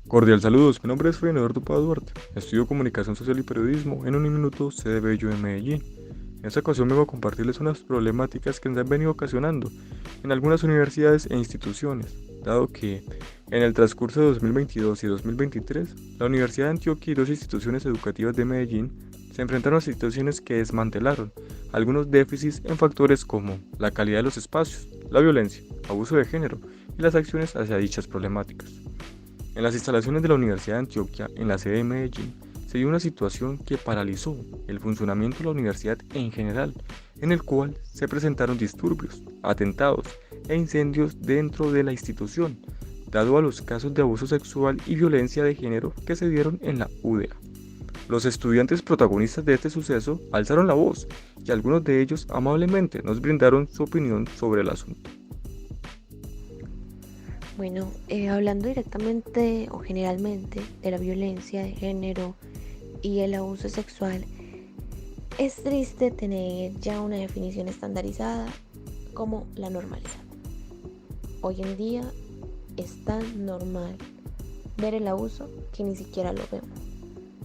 Cordial saludos, mi nombre es Freddy Eduardo Pado Duarte. Estudio Comunicación Social y Periodismo en Uniminuto, sede Bello en Medellín. En esta ocasión vengo a compartirles unas problemáticas que se han venido ocasionando en algunas universidades e instituciones, dado que en el transcurso de 2022 y 2023, la Universidad de Antioquia y dos instituciones educativas de Medellín se enfrentaron a situaciones que desmantelaron algunos déficits en factores como la calidad de los espacios, la violencia, abuso de género y las acciones hacia dichas problemáticas. En las instalaciones de la Universidad de Antioquia, en la sede de Medellín, se dio una situación que paralizó el funcionamiento de la universidad en general, en el cual se presentaron disturbios, atentados e incendios dentro de la institución, dado a los casos de abuso sexual y violencia de género que se dieron en la UDEA. Los estudiantes protagonistas de este suceso alzaron la voz y algunos de ellos amablemente nos brindaron su opinión sobre el asunto. Bueno, hablando directamente o generalmente de la violencia de género y el abuso sexual, es triste tener ya una definición estandarizada como la normalidad. Hoy en día es tan normal ver el abuso que ni siquiera lo vemos,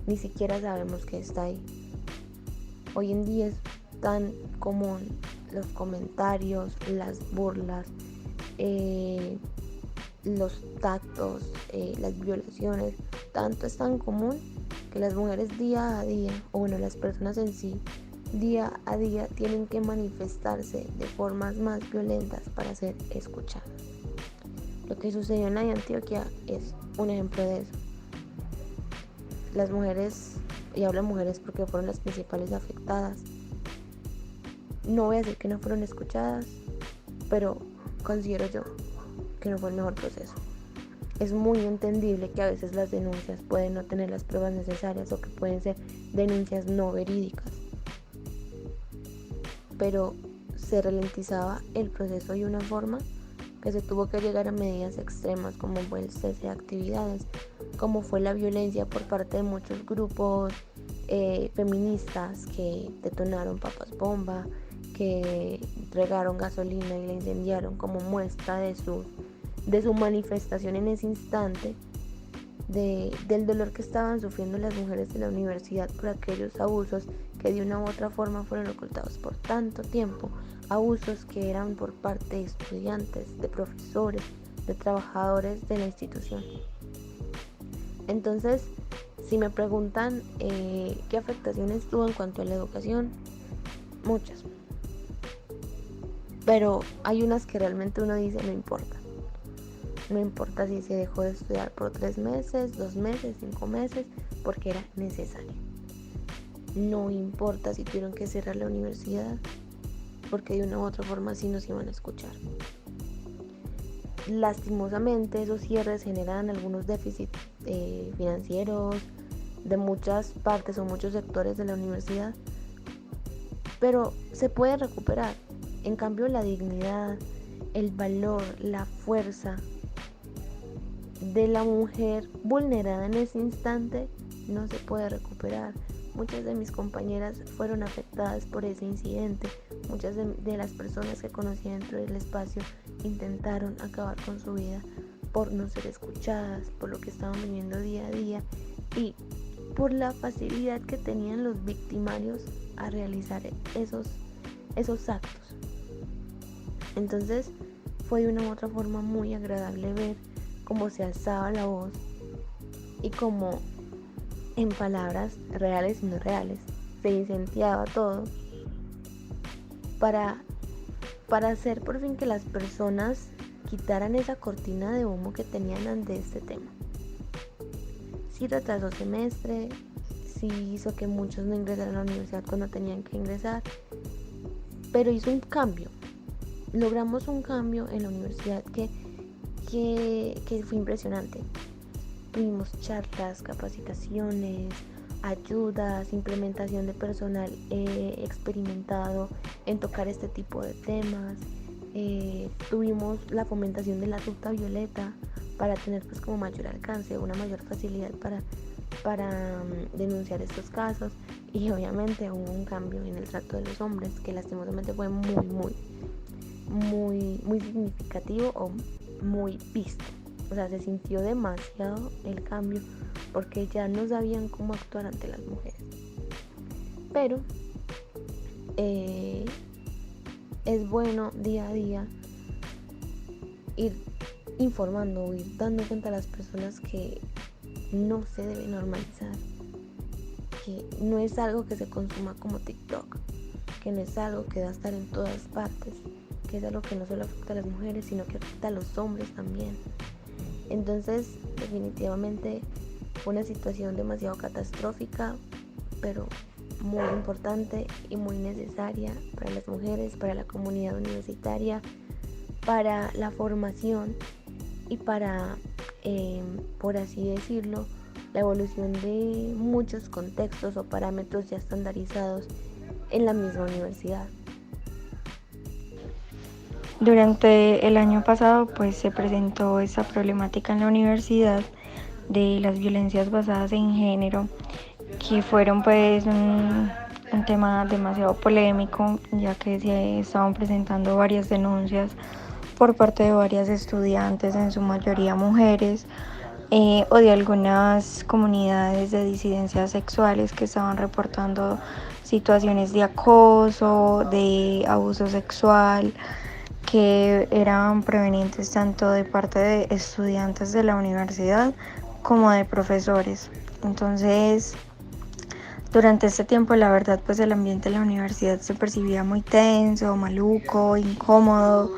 ni siquiera sabemos que está ahí. Hoy en día es tan común los comentarios, las burlas, los tactos, las violaciones, tanto es tan común que las mujeres día a día, o bueno, las personas en sí, día a día tienen que manifestarse de formas más violentas para ser escuchadas. Lo que sucedió en la de Antioquia es un ejemplo de eso. Las mujeres, y hablo mujeres porque fueron las principales afectadas, no voy a decir que no fueron escuchadas, pero considero yo que no fue el mejor proceso. Es muy entendible que a veces las denuncias pueden no tener las pruebas necesarias o que pueden ser denuncias no verídicas, pero se ralentizaba el proceso de una forma que se tuvo que llegar a medidas extremas como fue el cese de actividades, como fue la violencia por parte de muchos grupos feministas que detonaron papas bomba, que regaron gasolina y la incendiaron como muestra de su manifestación en ese instante, del dolor que estaban sufriendo las mujeres de la universidad por aquellos abusos que de una u otra forma fueron ocultados por tanto tiempo, abusos que eran por parte de estudiantes, de profesores, de trabajadores de la institución. Entonces, si me preguntan qué afectaciones tuvo en cuanto a la educación, muchas, pero hay unas que realmente uno dice no importa. No importa si se dejó de estudiar por 3 meses, 2 meses, 5 meses, porque era necesario. No importa si tuvieron que cerrar la universidad, porque de una u otra forma sí nos iban a escuchar. Lastimosamente esos cierres generan algunos déficits financieros de muchas partes o muchos sectores de la universidad, pero se puede recuperar. En cambio, la dignidad, el valor, la fuerza de la mujer vulnerada en ese instante no se puede recuperar. Muchas de mis compañeras fueron afectadas por ese incidente. Muchas de las personas que conocí dentro del espacio intentaron acabar con su vida por no ser escuchadas, por lo que estaban viviendo día a día y por la facilidad que tenían los victimarios a realizar esos actos. Entonces fue de una u otra forma muy agradable ver cómo se alzaba la voz y cómo en palabras reales y no reales se incendiaba todo para hacer por fin que las personas quitaran esa cortina de humo que tenían ante este tema. Sí retrasó semestre, sí hizo que muchos no ingresaran a la universidad cuando tenían que ingresar, pero hizo un cambio. Logramos un cambio en la universidad que fue impresionante. Tuvimos charlas, capacitaciones, ayudas, implementación de personal experimentado en tocar este tipo de temas. Tuvimos la fomentación de la ruta violeta para tener pues como mayor alcance, una mayor facilidad para denunciar estos casos, y obviamente hubo un cambio en el trato de los hombres que lastimosamente fue muy significativo o muy visto. O sea, se sintió demasiado el cambio porque ya no sabían cómo actuar ante las mujeres. Pero es bueno día a día ir informando o ir dando cuenta a las personas que no se debe normalizar, que no es algo que se consuma como TikTok, que no es algo que va a estar en todas partes, que es algo que no solo afecta a las mujeres, sino que afecta a los hombres también. Entonces, definitivamente fue una situación demasiado catastrófica, pero muy importante y muy necesaria para las mujeres, para la comunidad universitaria, para la formación y para, por así decirlo, la evolución de muchos contextos o parámetros ya estandarizados en la misma universidad. Durante el año pasado pues se presentó esta problemática en la universidad de las violencias basadas en género, que fueron pues un tema demasiado polémico, ya que se estaban presentando varias denuncias por parte de varias estudiantes, en su mayoría mujeres, o de algunas comunidades de disidencias sexuales que estaban reportando situaciones de acoso, de abuso sexual, que eran provenientes tanto de parte de estudiantes de la universidad como de profesores. Entonces, durante este tiempo, la verdad, pues el ambiente de la universidad se percibía muy tenso, maluco, incómodo,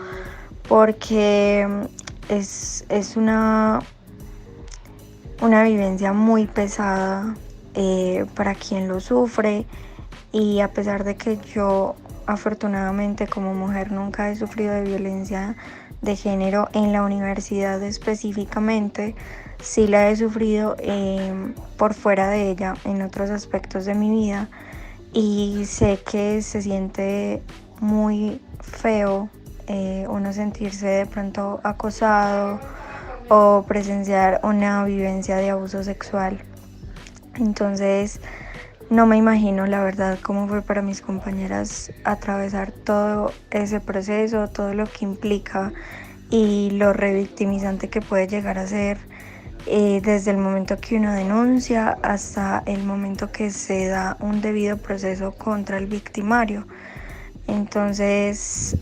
porque es una vivencia muy pesada para quien lo sufre. Y a pesar de que yo afortunadamente como mujer nunca he sufrido de violencia de género en la universidad específicamente, sí la he sufrido por fuera de ella en otros aspectos de mi vida, y sé que se siente muy feo uno sentirse de pronto acosado o presenciar una vivencia de abuso sexual. Entonces, no me imagino la verdad cómo fue para mis compañeras atravesar todo ese proceso, todo lo que implica y lo revictimizante que puede llegar a ser desde el momento que uno denuncia hasta el momento que se da un debido proceso contra el victimario. Entonces,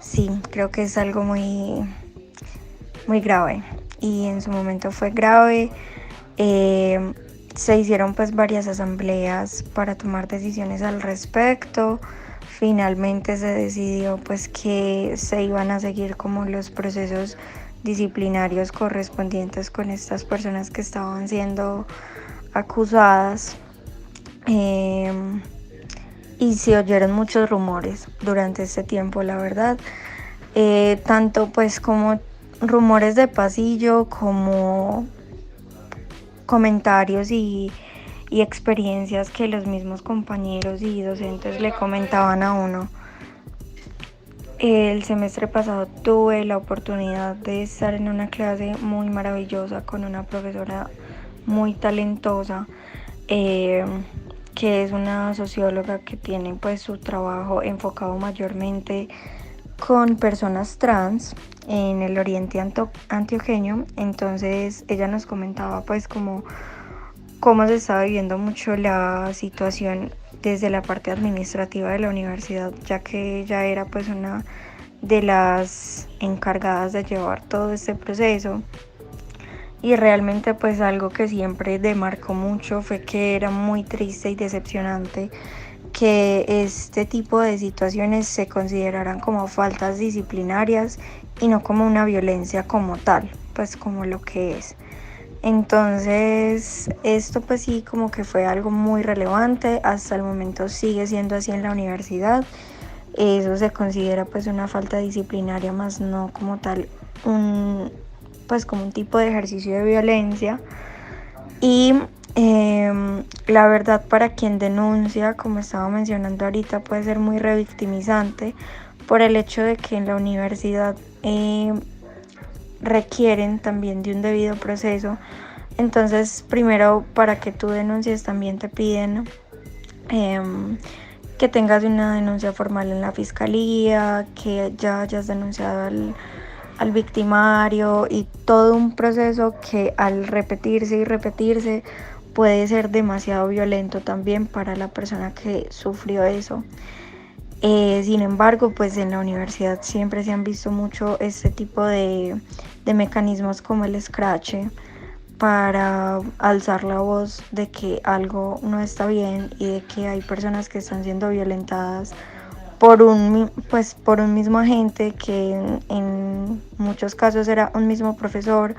sí, creo que es algo muy, muy grave, y en su momento fue grave. Se hicieron pues varias asambleas para tomar decisiones al respecto. Finalmente se decidió pues que se iban a seguir como los procesos disciplinarios correspondientes con estas personas que estaban siendo acusadas. Y se oyeron muchos rumores durante este tiempo, la verdad, tanto pues como rumores de pasillo, como comentarios y experiencias que los mismos compañeros y docentes le comentaban a uno. El semestre pasado tuve la oportunidad de estar en una clase muy maravillosa con una profesora muy talentosa, que es una socióloga que tiene pues su trabajo enfocado mayormente con personas trans en el oriente antioqueño. Entonces ella nos comentaba pues cómo se estaba viviendo mucho la situación desde la parte administrativa de la universidad, ya que ella era pues una de las encargadas de llevar todo este proceso. Y realmente pues algo que siempre demarcó mucho fue que era muy triste y decepcionante que este tipo de situaciones se consideraran como faltas disciplinarias y no como una violencia como tal, pues como lo que es. Entonces esto pues sí como que fue algo muy relevante, hasta el momento sigue siendo así en la universidad. Eso se considera pues una falta disciplinaria, más no como tal pues como un tipo de ejercicio de violencia. Y la verdad, para quien denuncia, como estaba mencionando ahorita, puede ser muy revictimizante por el hecho de que en la universidad requieren también de un debido proceso. Entonces, primero, para que tú denuncies también te piden que tengas una denuncia formal en la fiscalía, que ya hayas denunciado al victimario y todo un proceso que al repetirse y repetirse puede ser demasiado violento también para la persona que sufrió eso. Sin embargo, pues en la universidad siempre se han visto mucho este tipo de mecanismos como el escrache para alzar la voz de que algo no está bien y de que hay personas que están siendo violentadas por por un mismo agente que en muchos casos era un mismo profesor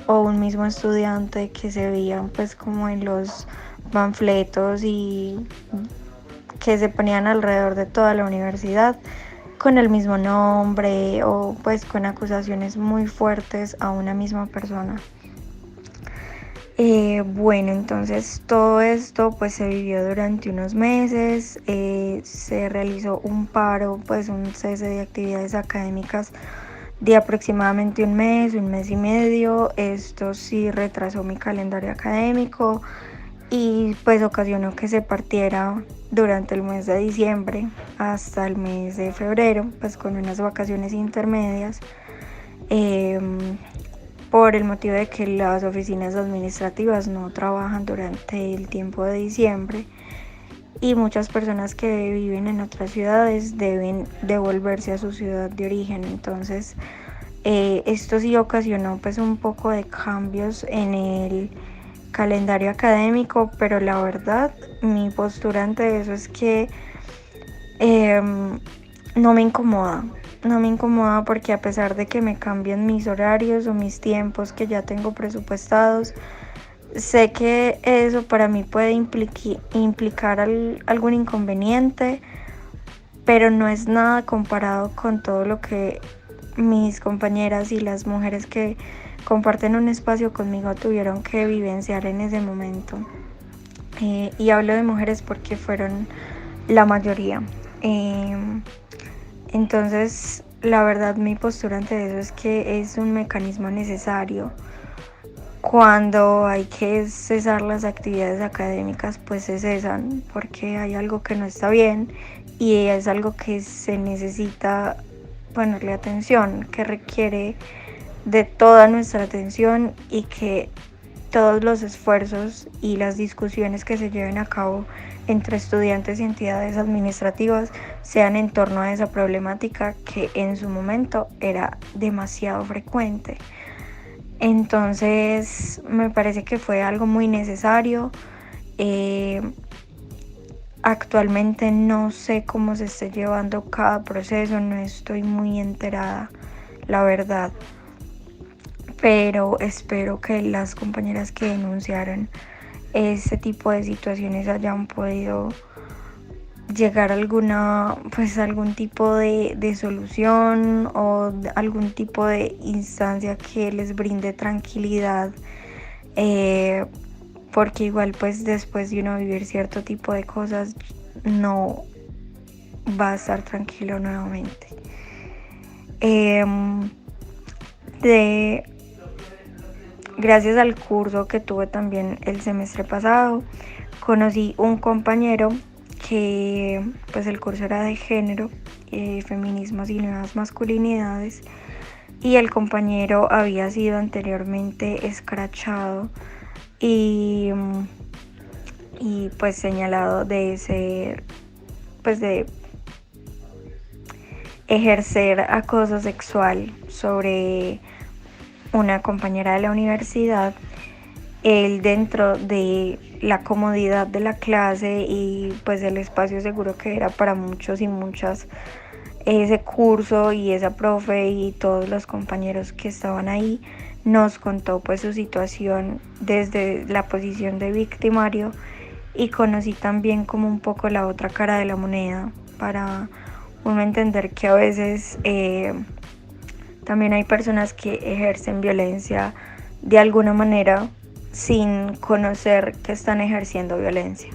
o un mismo estudiante que se veían pues como en los panfletos y que se ponían alrededor de toda la universidad con el mismo nombre o pues con acusaciones muy fuertes a una misma persona. Bueno, entonces todo esto pues se vivió durante unos meses, se realizó un paro, pues un cese de actividades académicas de aproximadamente un mes y medio. Esto sí retrasó mi calendario académico y pues ocasionó que se partiera durante el mes de diciembre hasta el mes de febrero, pues con unas vacaciones intermedias. Por el motivo de que las oficinas administrativas no trabajan durante el tiempo de diciembre y muchas personas que viven en otras ciudades deben devolverse a su ciudad de origen. Entonces esto sí ocasionó pues un poco de cambios en el calendario académico, pero la verdad mi postura ante eso es que no me incomoda. No me incomoda porque a pesar de que me cambien mis horarios o mis tiempos que ya tengo presupuestados, sé que eso para mí puede implicar algún inconveniente, pero no es nada comparado con todo lo que mis compañeras y las mujeres que comparten un espacio conmigo tuvieron que vivenciar en ese momento. Y hablo de mujeres porque fueron la mayoría. Entonces, la verdad, mi postura ante eso es que es un mecanismo necesario. Cuando hay que cesar las actividades académicas, pues se cesan porque hay algo que no está bien y es algo que se necesita ponerle atención, que requiere de toda nuestra atención y que todos los esfuerzos y las discusiones que se lleven a cabo entre estudiantes y entidades administrativas sean en torno a esa problemática que en su momento era demasiado frecuente. Entonces me parece que fue algo muy necesario. Actualmente no sé cómo se esté llevando cada proceso, no estoy muy enterada, la verdad. Pero espero que las compañeras que denunciaron este tipo de situaciones hayan podido llegar a algún tipo de solución o algún tipo de instancia que les brinde tranquilidad, porque igual pues después de uno vivir cierto tipo de cosas no va a estar tranquilo nuevamente. Gracias al curso que tuve también el semestre pasado, conocí un compañero que pues el curso era de género, feminismos y nuevas masculinidades, y el compañero había sido anteriormente escrachado y pues señalado de ser, pues de ejercer acoso sexual sobre una compañera de la universidad. Él, dentro de la comodidad de la clase y pues el espacio seguro que era para muchos y muchas, ese curso y esa profe y todos los compañeros que estaban ahí, nos contó pues su situación desde la posición de victimario, y conocí también como un poco la otra cara de la moneda para uno entender que a veces también hay personas que ejercen violencia de alguna manera sin conocer que están ejerciendo violencia.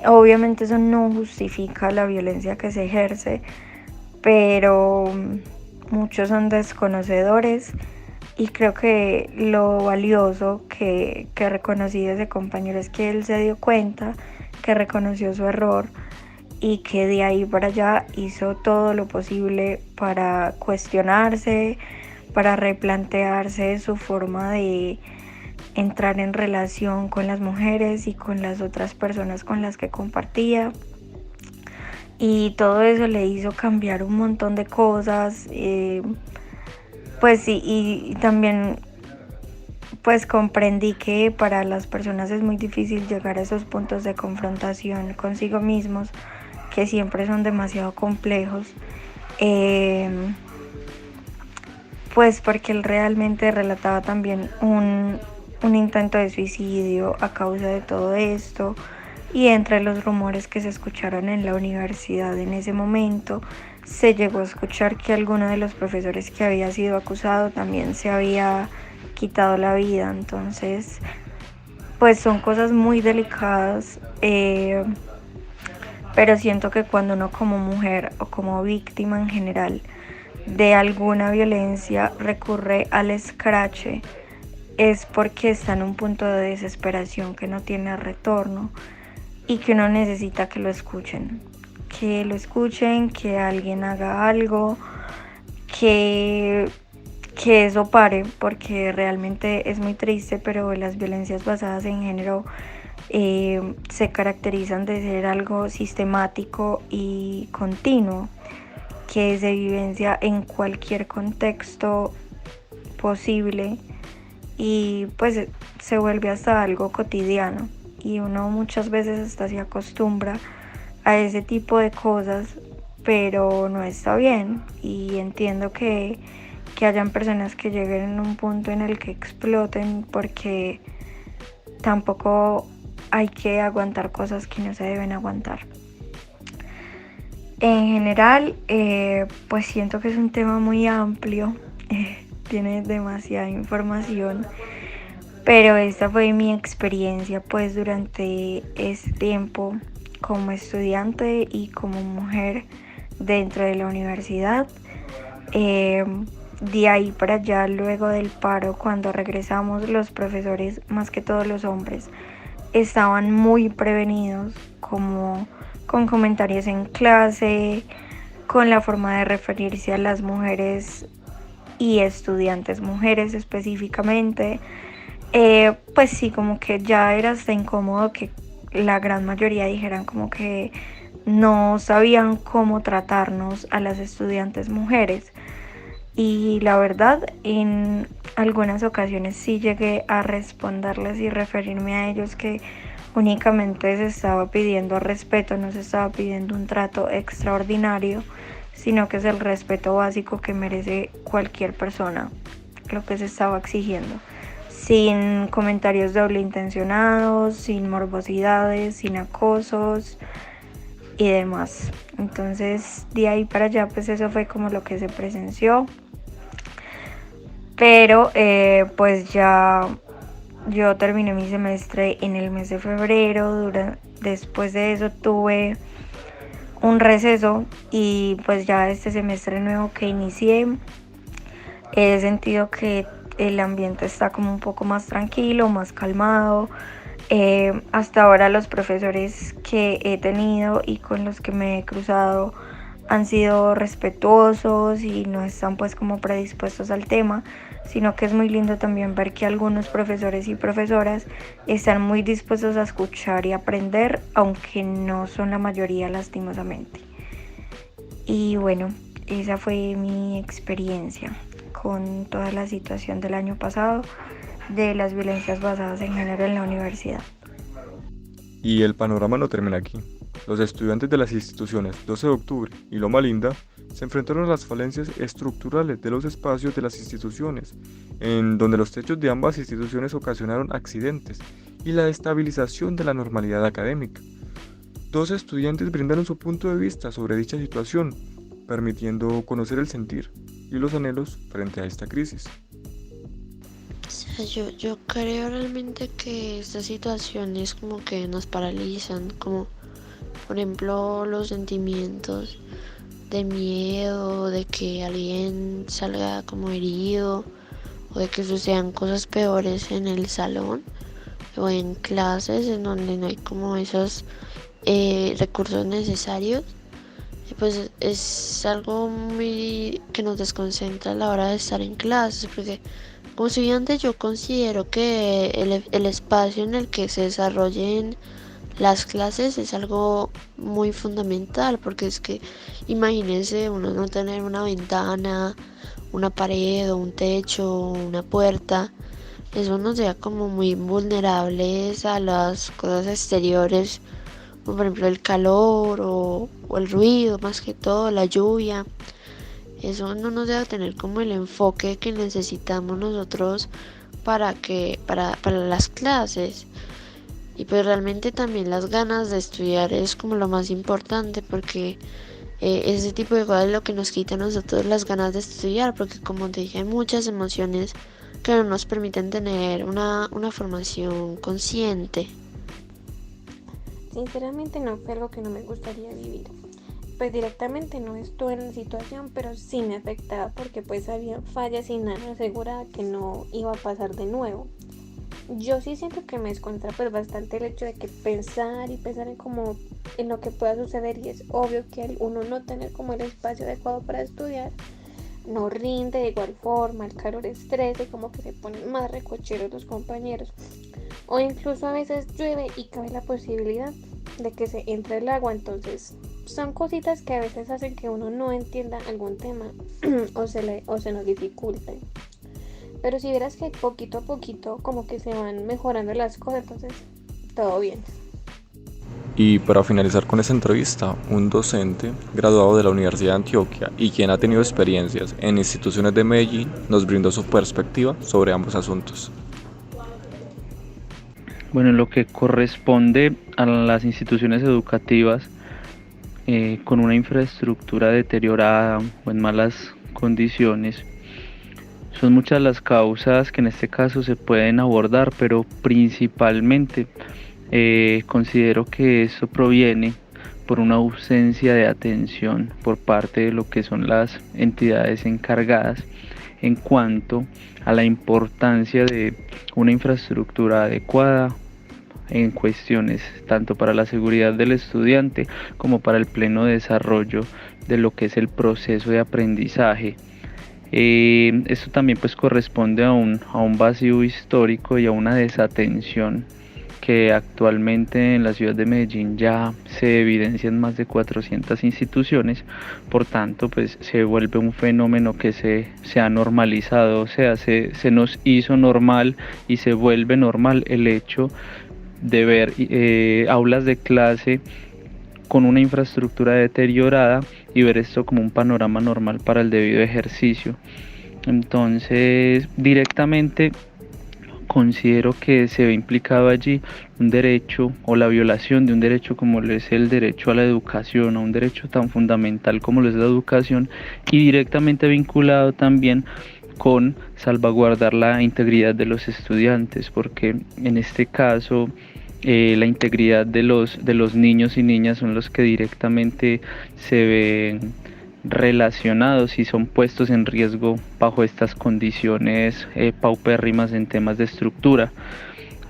Obviamente eso no justifica la violencia que se ejerce, pero muchos son desconocedores, y creo que lo valioso que reconocí de ese compañero es que él se dio cuenta, que reconoció su error y que de ahí para allá hizo todo lo posible para cuestionarse, para replantearse su forma de entrar en relación con las mujeres y con las otras personas con las que compartía. Y todo eso le hizo cambiar un montón de cosas. Pues sí, y también pues comprendí que para las personas es muy difícil llegar a esos puntos de confrontación consigo mismos, que siempre son demasiado complejos. Pues porque él realmente relataba también un intento de suicidio a causa de todo esto, y entre los rumores que se escucharon en la universidad en ese momento se llegó a escuchar que alguno de los profesores que había sido acusado también se había quitado la vida. Entonces pues son cosas muy delicadas, pero siento que cuando uno como mujer o como víctima en general de alguna violencia recurre al escrache, es porque está en un punto de desesperación que no tiene retorno y que uno necesita que lo escuchen, que alguien haga algo, que eso pare, porque realmente es muy triste, pero las violencias basadas en género se caracterizan de ser algo sistemático y continuo, que se vivencia en cualquier contexto posible y pues se vuelve hasta algo cotidiano, y uno muchas veces hasta se acostumbra a ese tipo de cosas, pero no está bien. Y entiendo que hayan personas que lleguen a un punto en el que exploten, porque tampoco hay que aguantar cosas que no se deben aguantar. En general, pues siento que es un tema muy amplio, tiene demasiada información, pero esta fue mi experiencia pues durante este tiempo como estudiante y como mujer dentro de la universidad. De ahí para allá, luego del paro, cuando regresamos, los profesores, más que todos los hombres, estaban muy prevenidos, como con comentarios en clase, con la forma de referirse a las mujeres y estudiantes mujeres específicamente. Pues sí, como que ya era hasta incómodo que la gran mayoría dijeran como que no sabían cómo tratarnos a las estudiantes mujeres. Y la verdad, en algunas ocasiones sí llegué a responderles y referirme a ellos que únicamente se estaba pidiendo respeto, no se estaba pidiendo un trato extraordinario, sino que es el respeto básico que merece cualquier persona, lo que se estaba exigiendo, sin comentarios doble intencionados, sin morbosidades, sin acosos y demás. Entonces de ahí para allá pues eso fue como lo que se presenció, pero pues ya yo terminé mi semestre en el mes de febrero. Después de eso tuve un receso y pues ya este semestre nuevo que inicié he sentido que el ambiente está como un poco más tranquilo, más calmado. Hasta ahora los profesores que he tenido y con los que me he cruzado han sido respetuosos y no están pues como predispuestos al tema, sino que es muy lindo también ver que algunos profesores y profesoras están muy dispuestos a escuchar y aprender, aunque no son la mayoría lastimosamente. Y bueno, esa fue mi experiencia con toda la situación del año pasado de las violencias basadas en género en la universidad. Y el panorama no termina aquí. Los estudiantes de las instituciones 12 de octubre y Loma Linda se enfrentaron a las falencias estructurales de los espacios de las instituciones, en donde los techos de ambas instituciones ocasionaron accidentes y la destabilización de la normalidad académica. 12 estudiantes brindaron su punto de vista sobre dicha situación, permitiendo conocer el sentir y los anhelos frente a esta crisis. Yo creo realmente que estas situaciones como que nos paralizan, como por ejemplo los sentimientos de miedo, de que alguien salga como herido o de que sucedan cosas peores en el salón o en clases en donde no hay como esos recursos necesarios. pues es algo muy que nos desconcentra a la hora de estar en clases, porque como estudiante yo considero que el espacio en el que se desarrollen las clases es algo muy fundamental, porque es que imagínense uno no tener una ventana, una pared o un techo, una puerta. Eso nos deja como muy vulnerables a las cosas exteriores, como por ejemplo el calor o el ruido, más que todo, la lluvia. Eso no nos deja tener como el enfoque que necesitamos nosotros para las clases. Y pues realmente también las ganas de estudiar es como lo más importante, porque ese tipo de cosas es lo que nos quita a nosotros las ganas de estudiar, porque como te dije hay muchas emociones que no nos permiten tener una formación consciente. Sinceramente no fue algo que no me gustaría vivir. Pues directamente no estuve en la situación, pero sí me afectaba porque pues había fallas y nada me aseguraba que no iba a pasar de nuevo. Yo sí siento que me descontra pues bastante el hecho de que pensar en lo que pueda suceder, y es obvio que al uno no tener como el espacio adecuado para estudiar, no rinde de igual forma, el calor estresa y como que se ponen más recocheros los compañeros. O incluso a veces llueve y cabe la posibilidad de que se entre el agua, entonces son cositas que a veces hacen que uno no entienda algún tema o se nos dificulte. Pero si vieras que poquito a poquito como que se van mejorando las cosas, entonces todo bien. Y para finalizar con esta entrevista, un docente graduado de la Universidad de Antioquia y quien ha tenido experiencias en instituciones de Medellín nos brindó su perspectiva sobre ambos asuntos. Bueno, en lo que corresponde a las instituciones educativas con una infraestructura deteriorada o en malas condiciones, son muchas las causas que en este caso se pueden abordar, pero principalmente considero que esto proviene por una ausencia de atención por parte de lo que son las entidades encargadas en cuanto a la importancia de una infraestructura adecuada en cuestiones tanto para la seguridad del estudiante como para el pleno desarrollo de lo que es el proceso de aprendizaje. Esto también pues corresponde a un vacío histórico y a una desatención que actualmente en la ciudad de Medellín ya se evidencian más de 400 instituciones. Por tanto pues se vuelve un fenómeno que se ha normalizado, o sea, se nos hizo normal y se vuelve normal el hecho de ver aulas de clase con una infraestructura deteriorada y ver esto como un panorama normal para el debido ejercicio. Entonces, directamente considero que se ve implicado allí un derecho o la violación de un derecho como lo es el derecho a la educación, a un derecho tan fundamental como lo es la educación, y directamente vinculado también con salvaguardar la integridad de los estudiantes, porque en este caso la integridad de los niños y niñas son los que directamente se ven relacionados y son puestos en riesgo bajo estas condiciones paupérrimas en temas de estructura.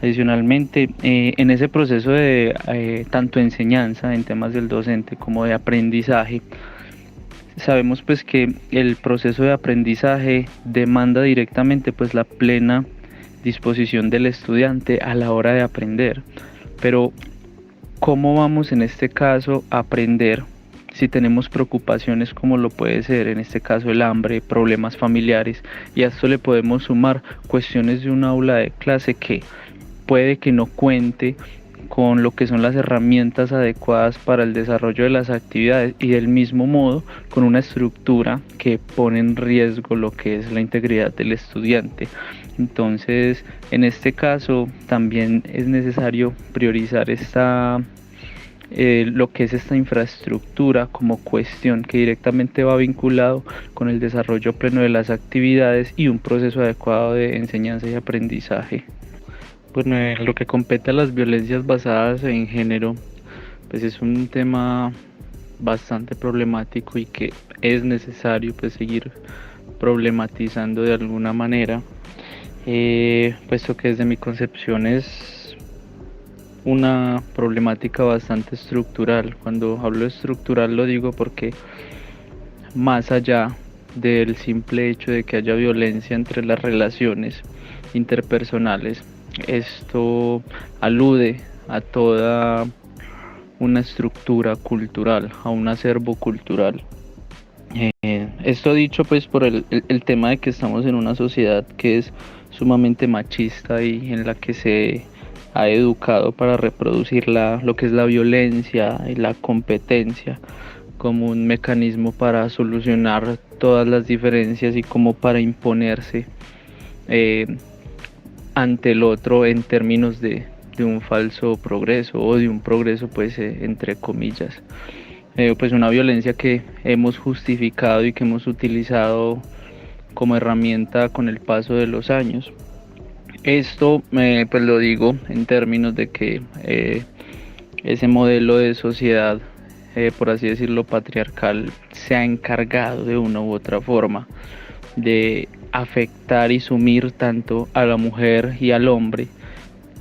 Adicionalmente, en ese proceso de tanto enseñanza en temas del docente como de aprendizaje, sabemos pues que el proceso de aprendizaje demanda directamente pues la plena disposición del estudiante a la hora de aprender. Pero ¿cómo vamos en este caso a aprender si tenemos preocupaciones como lo puede ser en este caso el hambre, problemas familiares, y a esto le podemos sumar cuestiones de un aula de clase que puede que no cuente con lo que son las herramientas adecuadas para el desarrollo de las actividades, y del mismo modo con una estructura que pone en riesgo lo que es la integridad del estudiante? Entonces, en este caso también es necesario priorizar lo que es esta infraestructura como cuestión que directamente va vinculado con el desarrollo pleno de las actividades y un proceso adecuado de enseñanza y aprendizaje. Bueno, en lo que compete a las violencias basadas en género, pues es un tema bastante problemático y que es necesario pues seguir problematizando de alguna manera, puesto que desde mi concepción es una problemática bastante estructural. Cuando hablo de estructural lo digo porque más allá del simple hecho de que haya violencia entre las relaciones interpersonales, esto alude a toda una estructura cultural, a un acervo cultural. Esto dicho pues por el tema de que estamos en una sociedad que es sumamente machista y en la que se ha educado para reproducir lo que es la violencia y la competencia como un mecanismo para solucionar todas las diferencias y como para imponerse ante el otro en términos de un falso progreso o de un progreso pues entre comillas. Pues una violencia que hemos justificado y que hemos utilizado como herramienta con el paso de los años. Esto pues lo digo en términos de que ese modelo de sociedad, por así decirlo, patriarcal, se ha encargado de una u otra forma de afectar y sumir tanto a la mujer y al hombre.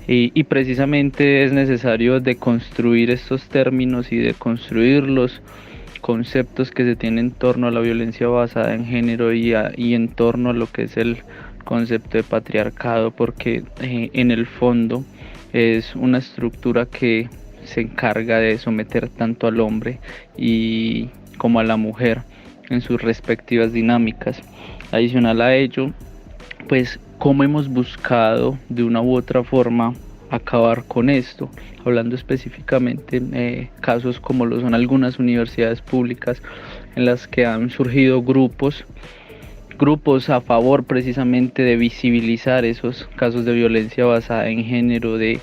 Y precisamente es necesario deconstruir estos términos y deconstruir los conceptos que se tienen en torno a la violencia basada en género y en torno a lo que es el concepto de patriarcado, porque en el fondo es una estructura que se encarga de someter tanto al hombre y como a la mujer en sus respectivas dinámicas. Adicional a ello, pues cómo hemos buscado de una u otra forma acabar con esto, hablando específicamente casos como lo son algunas universidades públicas en las que han surgido grupos a favor precisamente de visibilizar esos casos de violencia basada en género, de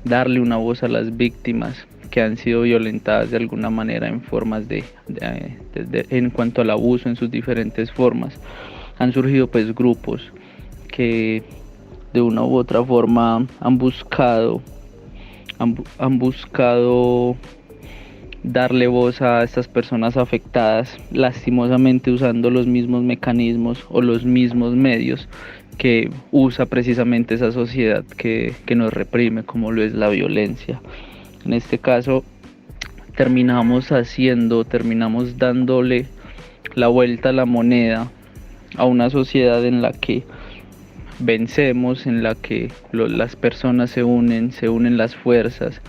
darle una voz a las víctimas que han sido violentadas de alguna manera en formas en cuanto al abuso en sus diferentes formas. Han surgido pues grupos que de una u otra forma han buscado darle voz a estas personas afectadas, lastimosamente usando los mismos mecanismos o los mismos medios que usa precisamente esa sociedad que nos reprime, como lo es la violencia. En este caso terminamos dándole la vuelta a la moneda a una sociedad en la que vencemos, en la que las personas se unen las fuerzas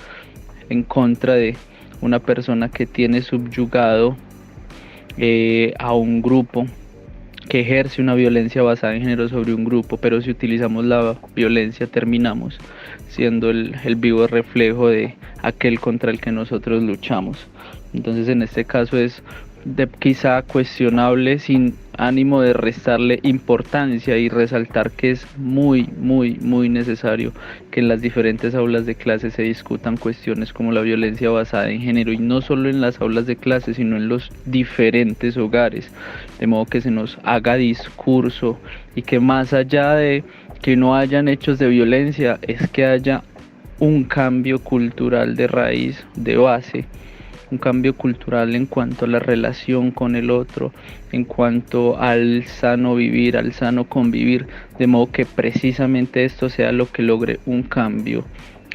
en contra de una persona que tiene subyugado a un grupo, que ejerce una violencia basada en género sobre un grupo, pero si utilizamos la violencia terminamos siendo el vivo reflejo de aquel contra el que nosotros luchamos. Entonces en este caso es quizá cuestionable, sin ánimo de restarle importancia, y resaltar que es muy necesario que en las diferentes aulas de clase se discutan cuestiones como la violencia basada en género, y no solo en las aulas de clase sino en los diferentes hogares, de modo que se nos haga discurso y que más allá de que no hayan hechos de violencia es que haya un cambio cultural de raíz, de base, un cambio cultural en cuanto a la relación con el otro, en cuanto al sano vivir, al sano convivir, de modo que precisamente esto sea lo que logre un cambio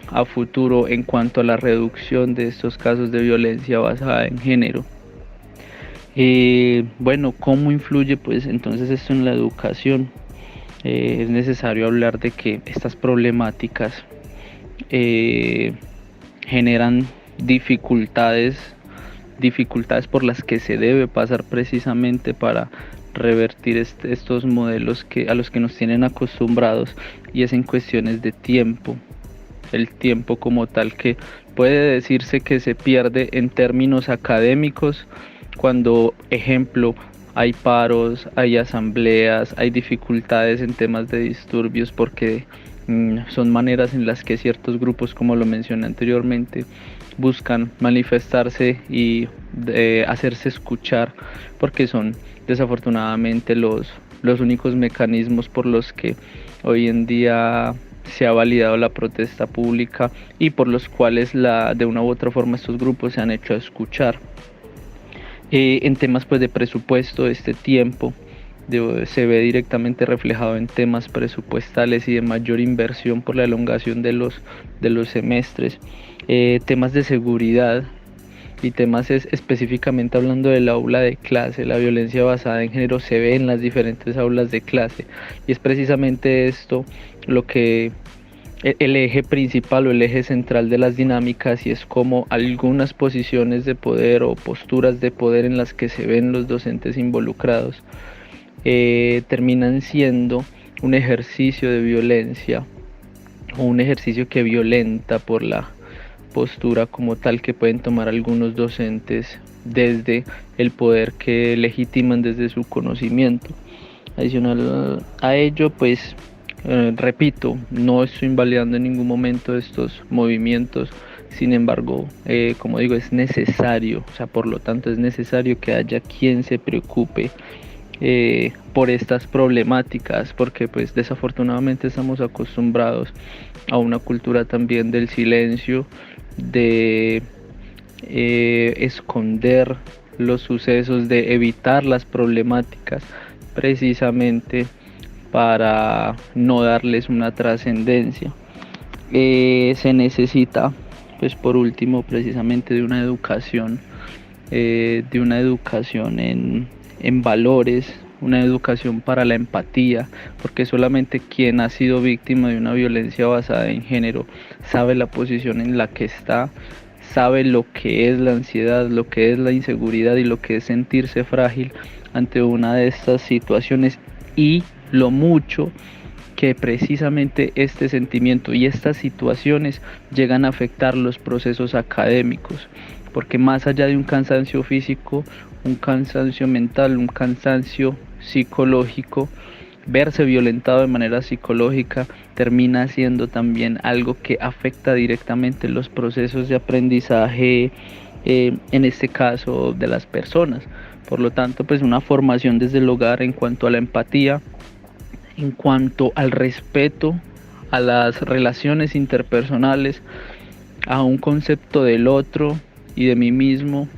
a futuro en cuanto a la reducción de estos casos de violencia basada en género. Bueno, ¿cómo influye pues entonces esto en la educación? Es necesario hablar de que estas problemáticas generan dificultades por las que se debe pasar precisamente para revertir estos modelos a los que nos tienen acostumbrados, y es en cuestiones de tiempo. El tiempo como tal, que puede decirse que se pierde en términos académicos cuando, ejemplo, hay paros, hay asambleas, hay dificultades en temas de disturbios, porque son maneras en las que ciertos grupos, como lo mencioné anteriormente, buscan manifestarse y hacerse escuchar, porque son desafortunadamente los únicos mecanismos por los que hoy en día se ha validado la protesta pública y por los cuales de una u otra forma estos grupos se han hecho escuchar. En temas pues de presupuesto, este tiempo se ve directamente reflejado en temas presupuestales y de mayor inversión por la elongación de los semestres, temas de seguridad y temas específicamente hablando del aula de clase. La violencia basada en género se ve en las diferentes aulas de clase y es precisamente esto lo que el eje principal o el eje central de las dinámicas, y es como algunas posiciones de poder o posturas de poder en las que se ven los docentes involucrados terminan siendo un ejercicio de violencia o un ejercicio que violenta por la postura como tal que pueden tomar algunos docentes desde el poder que legitiman desde su conocimiento. Adicional a ello, pues repito, no estoy invalidando en ningún momento estos movimientos. Sin embargo, como digo, es necesario, o sea, por lo tanto es necesario que haya quien se preocupe por estas problemáticas, porque pues desafortunadamente estamos acostumbrados a una cultura también del silencio, de esconder los sucesos, de evitar las problemáticas, precisamente para no darles una trascendencia. Se necesita, pues por último, precisamente de una educación en valores, una educación para la empatía, porque solamente quien ha sido víctima de una violencia basada en género sabe la posición en la que está, sabe lo que es la ansiedad, lo que es la inseguridad y lo que es sentirse frágil ante una de estas situaciones, y lo mucho que precisamente este sentimiento y estas situaciones llegan a afectar los procesos académicos, porque más allá de un cansancio físico, un cansancio mental, un cansancio psicológico, verse violentado de manera psicológica termina siendo también algo que afecta directamente los procesos de aprendizaje, en este caso de las personas. Por lo tanto, pues una formación desde el hogar en cuanto a la empatía, en cuanto al respeto a las relaciones interpersonales, a un concepto del otro y de mí mismo,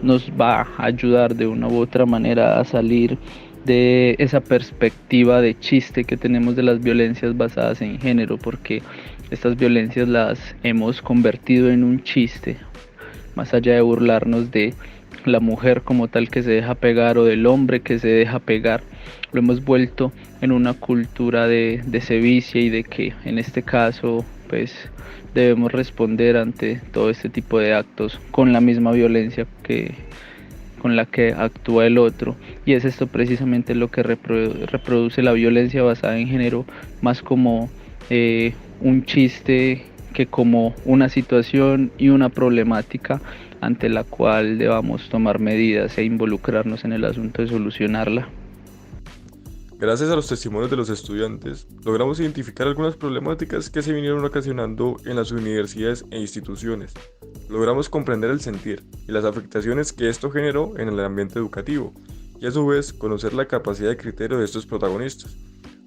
nos va a ayudar de una u otra manera a salir de esa perspectiva de chiste que tenemos de las violencias basadas en género, porque estas violencias las hemos convertido en un chiste, más allá de burlarnos de la mujer como tal que se deja pegar o del hombre que se deja pegar. Lo hemos vuelto en una cultura de sevicia y de que en este caso pues debemos responder ante todo este tipo de actos con la misma violencia con la que actúa el otro, y es esto precisamente lo que reproduce la violencia basada en género, más como un chiste que como una situación y una problemática ante la cual debamos tomar medidas e involucrarnos en el asunto de solucionarla. Gracias a los testimonios de los estudiantes, logramos identificar algunas problemáticas que se vinieron ocasionando en las universidades e instituciones. Logramos comprender el sentir y las afectaciones que esto generó en el ambiente educativo, y a su vez conocer la capacidad de criterio de estos protagonistas,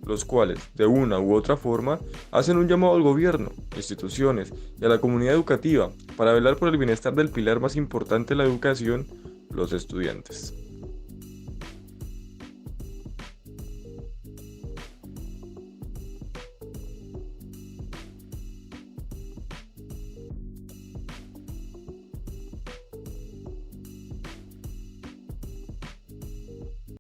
los cuales, de una u otra forma, hacen un llamado al gobierno, instituciones y a la comunidad educativa para velar por el bienestar del pilar más importante de la educación, los estudiantes.